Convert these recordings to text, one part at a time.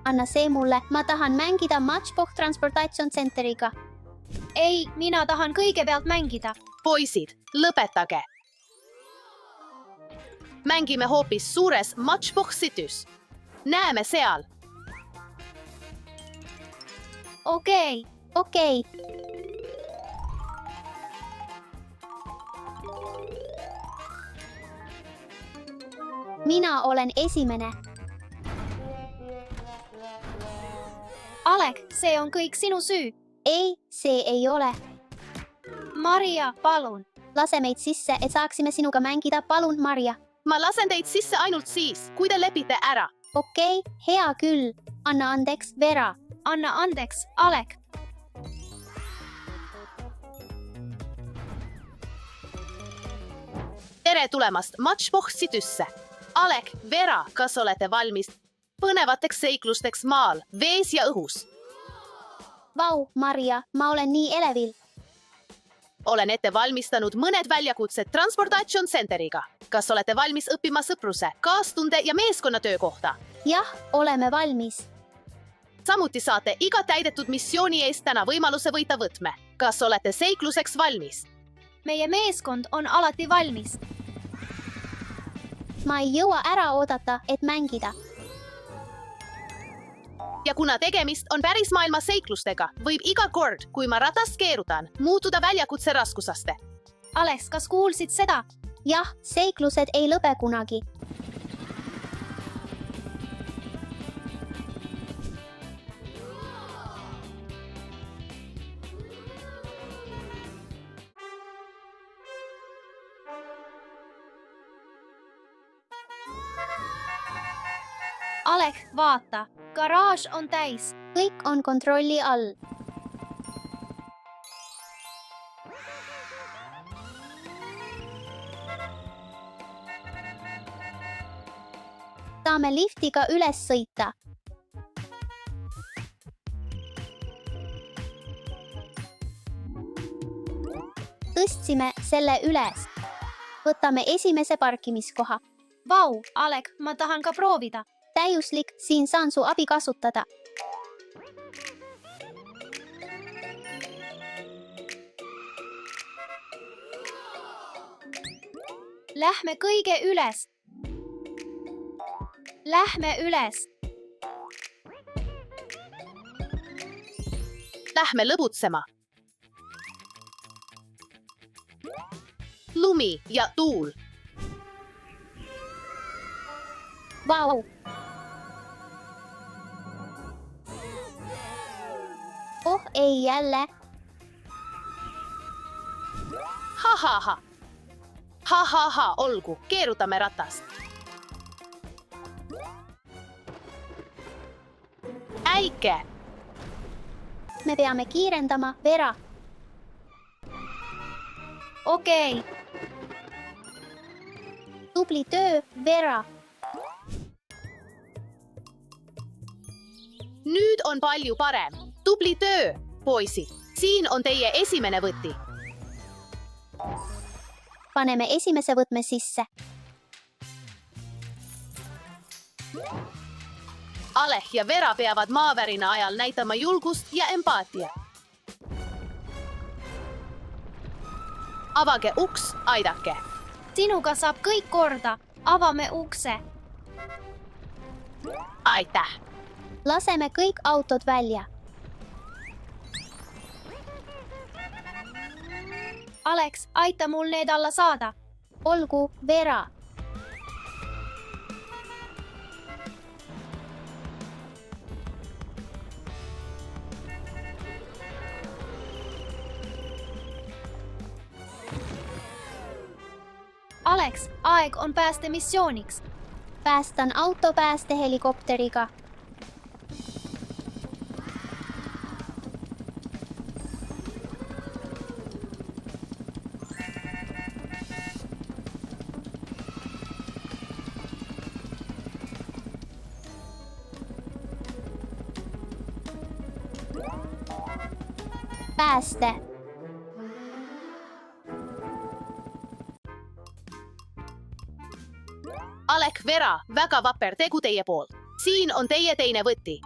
Anna see mulle, ma tahan mängida Matchbox Transportation Centeriga. Ei, mina tahan kõigepealt mängida. Poisid, lõpetage. Mängime hoopis suures Matchboxitys. Näeme seal. Okei. Mina olen esimene. Alek, see on kõik sinu süü. Ei, see ei ole. Maria, palun. Lase meid sisse, et saaksime sinuga mängida. Palun, Maria. Ma lasen teid sisse ainult siis, kui te lepite ära. Okei, hea küll. Anna andeks, Vera. Anna andeks, Alek. Tere tulemast Matchboxitysse. Alek, Vera, kas olete valmis põnevateks seiklusteks maal, vees ja õhus? Vau, Maria, ma olen nii elevil. Olen ette valmistanud mõned väljakutsed Transportation Centeriga. Kas olete valmis õppima sõpruse, kaastunde ja meeskonnatöö kohta? Jah, oleme valmis. Samuti saate iga täidetud missiooni eest täna võimaluse võita võtme. Kas olete seikluseks valmis? Meie meeskond on alati valmis. Ma ei jõua ära oodata, et mängida. Ja kuna tegemist on päris maailma seiklustega, võib iga kord, kui ma ratast keerutan, muutuda väljakutse raskusaste. Alex, kas kuulsid seda? Jah, seiklused ei lõpe kunagi. Alek, vaata. Garaaž on täis. Kõik on kontrolli all. Saame liftiga üles sõita. Tõstsime selle üles. Võtame esimese parkimiskoha. Vau, Alek, ma tahan ka proovida. Täiuslik, siin saan su abi kasutada. Lähme kõige üles. Lähme üles. Lähme lõbutsema. Lumi ja tuul. Vau! Oh ei jälle. Ha-ha-ha. Ha-ha-ha, olgu, keerutame ratast. Äike. Me peame kiirendama, Vera. Okei. Tubli töö, Vera. Nüüd on palju parem. Tubli töö, poisid. Siin on teie esimene võti. Paneme esimese võtme sisse. Alek ja Vera peavad maavärina ajal näitama julgust ja empaatia. Avage uks, aidake. Sinuga saab kõik korda. Avame ukse. Aitäh. Laseme kõik autod välja. Alex, aita mul need alla saada. Olgu, Vera. Alex, aeg on päästemissiooniks. Päästan autopäästehelikopteriga. Pääste. Alek, Vera, väga vapper tegu teie poolt. Siin on teie teine võti.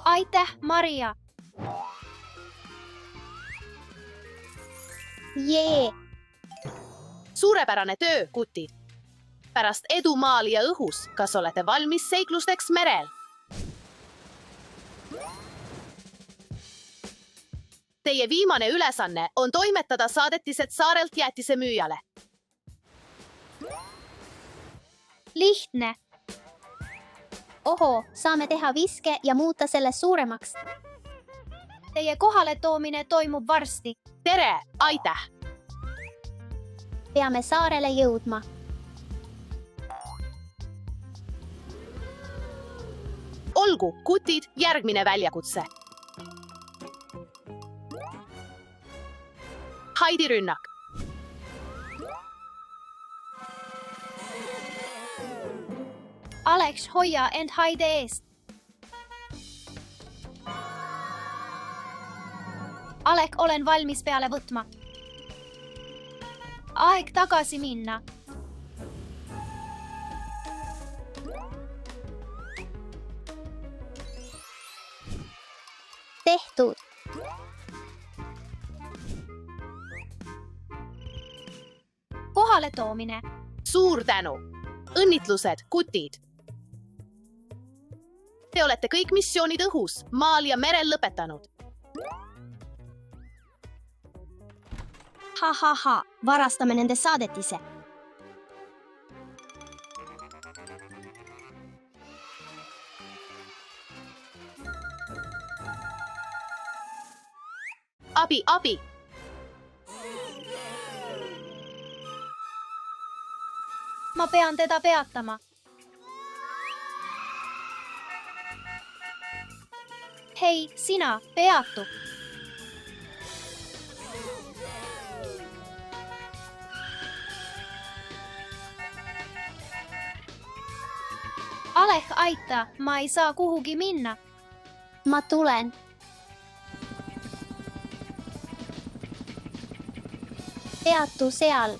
Aitäh, Maria! Jee! Suurepärane töö, kutid! Pärast edu maal ja õhus, kas olete valmis seiklusteks merel? Teie viimane ülesanne on toimetada saadetised saarelt jäätise müüjale. Lihtne! Oho, saame teha viske ja muuta selle suuremaks. Teie kohaletoomine toimub varsti. Tere, aitäh! Peame saarele jõudma. Olgu, kutid, järgmine väljakutse. Heidi rünnak. Alex, hoia end Haide eest. Alek, olen valmis peale võtma. Aeg tagasi minna. Tehtud. Kohaletoomine. Suur tänu! Õnnitlused, kutid! Te olete kõik missioonid õhus, maal ja merel lõpetanud. Ha, varastame nende saadetise. Abi, abi! Ma pean teda peatama. Hei, sina, peatu! Alek, aita, ma ei saa kuhugi minna. Ma tulen. Peatu seal.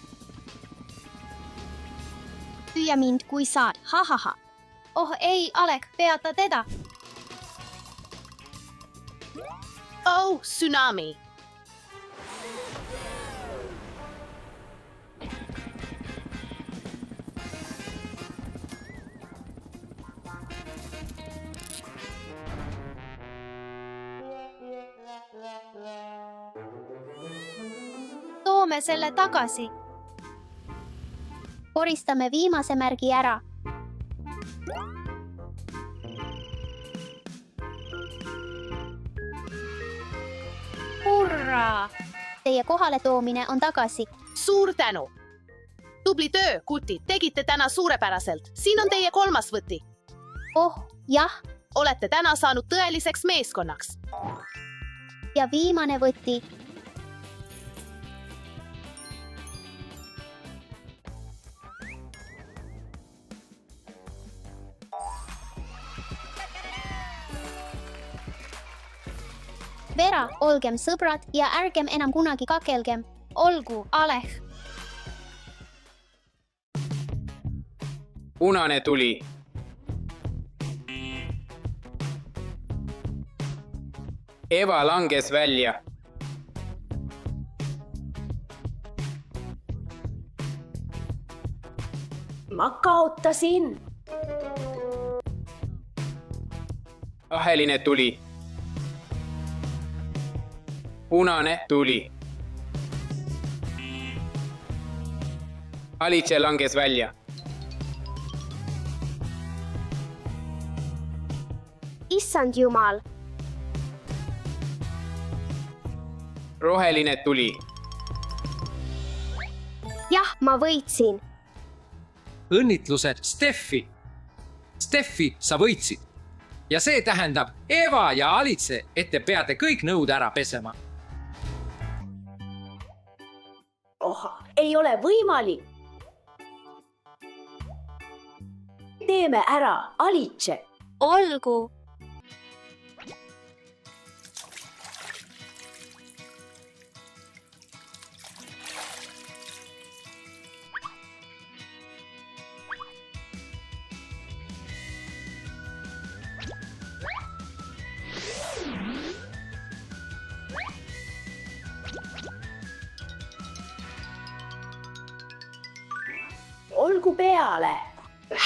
Püüa mind, kui saad. Ha. Oh ei, Alek, peata teda. Oh, tsunami! Toome selle tagasi. Koristame viimase märgi ära. Hurraa! Teie kohaletoomine on tagasi. Suur tänu! Tubli töö, kutid, tegite täna suurepäraselt. Siin on teie kolmas võti. Oh, jah, Olete täna saanud tõeliseks meeskonnaks. ja viimane võti. Vera, olgem sõbrad ja ärgem enam kunagi kakelgem. Olgu, Alek. Punane tuli. Eva langes välja. Ma kaotasin. Aheline tuli. Punane tuli. Alice langes välja. Issand jumal. Roheline tuli. Jah, ma võitsin. Õnnitlused, Steffi! Steffi, sa võitsid. Ja see tähendab, Eva ja Alice, et te peate kõik nõud ära pesema. Oh, ei ole võimalik. Teeme ära, Alice. Olgu. näppu peale.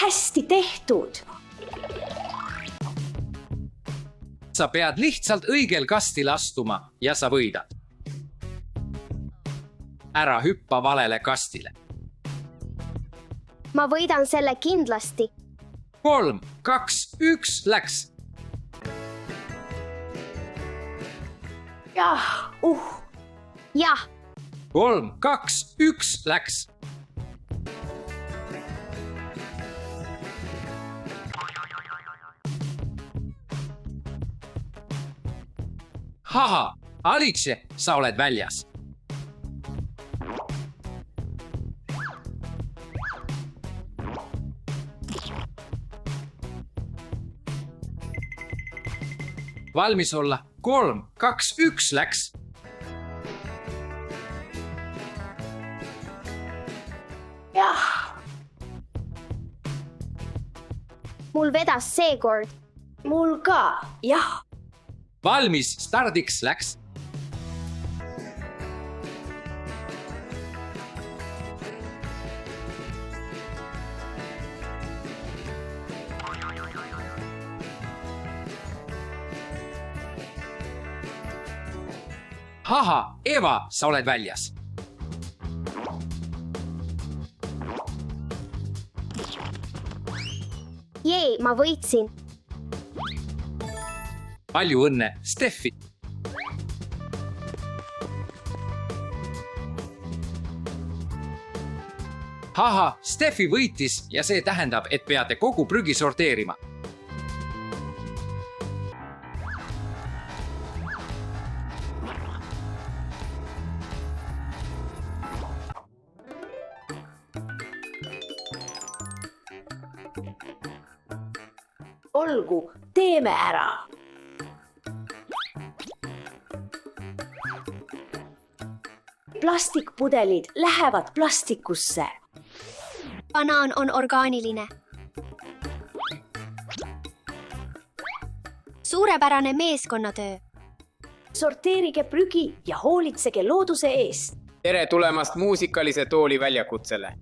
Hästi tehtud. sa pead lihtsalt õigel kastil astuma ja sa võidad. ära hüppa valele kastile. ma võidan selle kindlasti. 3, 2, 1, läks. Jah, jah, 3, 2, 1, läks. Haha, Alice, sa oled väljas. valmis olla. 3, 2, 1, läks. jah, mul vedas seekord. mul ka, jah. valmis, stardiks läks. Haha, Eva, sa oled väljas. Jee, ma võitsin. palju õnne, Steffi. Haha, Steffi võitis ja see tähendab, et peate kogu prügi sorteerima. olgu, teeme ära. plastikpudelid lähevad plastikusse. banaan on orgaaniline. suurepärane meeskonnatöö. sorteerige prügi ja hoolitsege looduse eest. tere tulemast muusikalise tooli väljakutsele.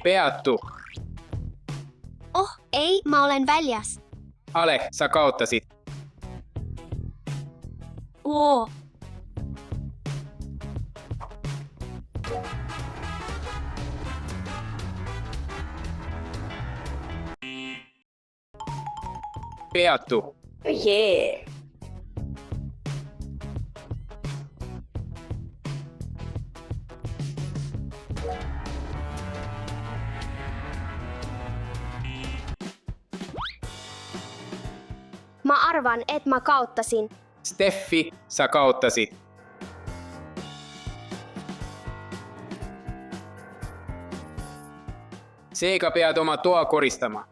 peatu. Oh, ei, ma olen väljas. Ale, sa kaotasid. Oo. peatu. Jee. Ma arvan, et ma kaotasin. Steffi, sa kaotasid. seega pead oma toa koristama.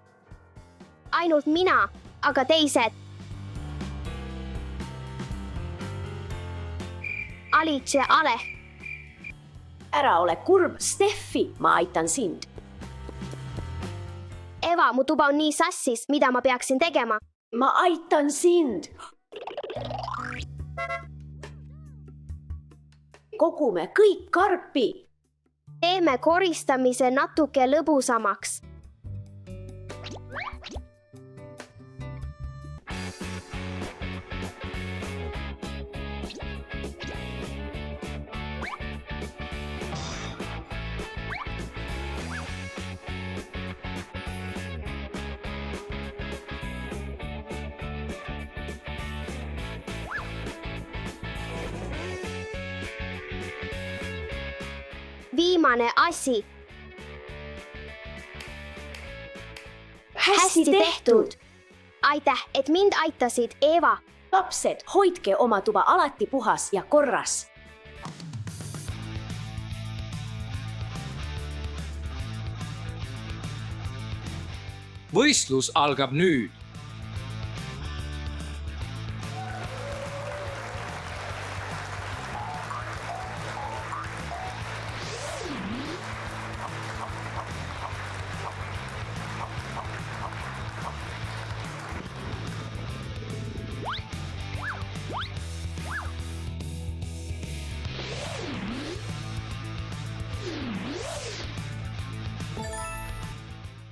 Ainult mina, aga teised. Alice ja Ale. ära ole kurb, Steffi, ma aitan sind. Eva, mu tuba on nii sassis, mida ma peaksin tegema? ma aitan sind. kogume kõik karpi. Teeme koristamise natuke lõbusamaks. Viimane asi. hästi tehtud. Aitäh, et mind aitasid, Eva. lapsed, hoidke oma tuba alati puhas ja korras. võistlus algab nüüd.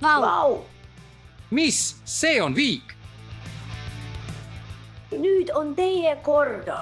Vau, Vau! mis, see on viik. Nüüd on teie korda.